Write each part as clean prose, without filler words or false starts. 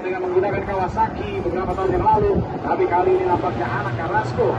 dengan menggunakan Kawasaki beberapa tahun yang lalu, tapi kali ini nampaknya anak Carrasco.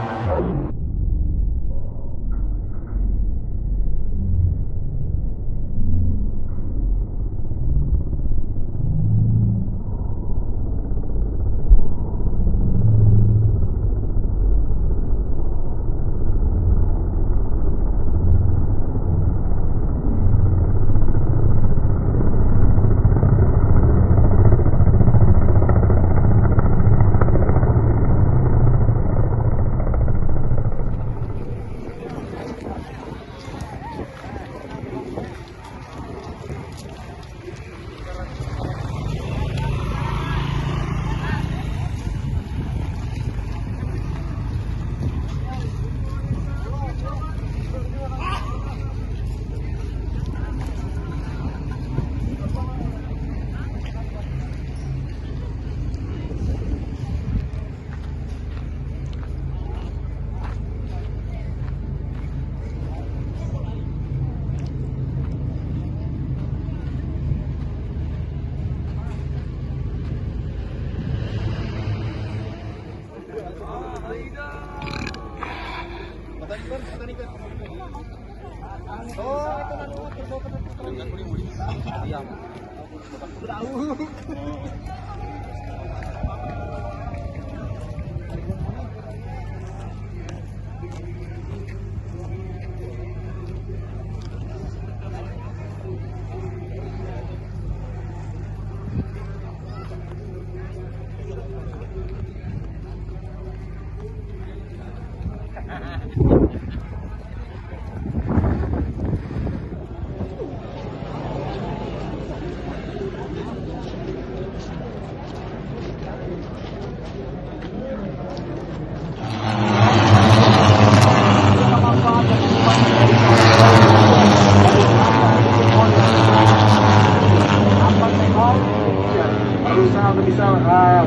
Berusaha untuk bisa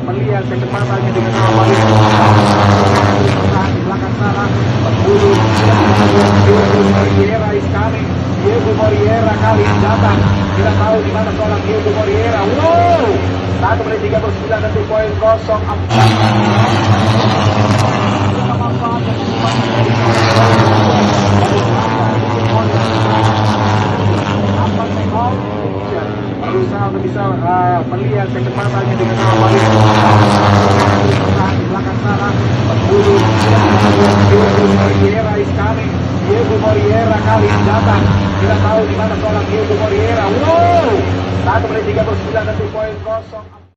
melihat kecepatannya dengan awal di belakang sana berburu Diego Moreira is coming. Diego Moreira kali ini datang, tidak tahu di mana seorang Diego Moreira. Wow, 1 menit 39 detik poin kosong. Berusaha untuk bisa melihat kecepatannya dengan awal di belakang sana berburu Diego Moreira is coming. Diego Moreira kali ini datang, tidak tahu di mana seorang Diego Moreira. Wow, 1 menit 39 detik poin kosong.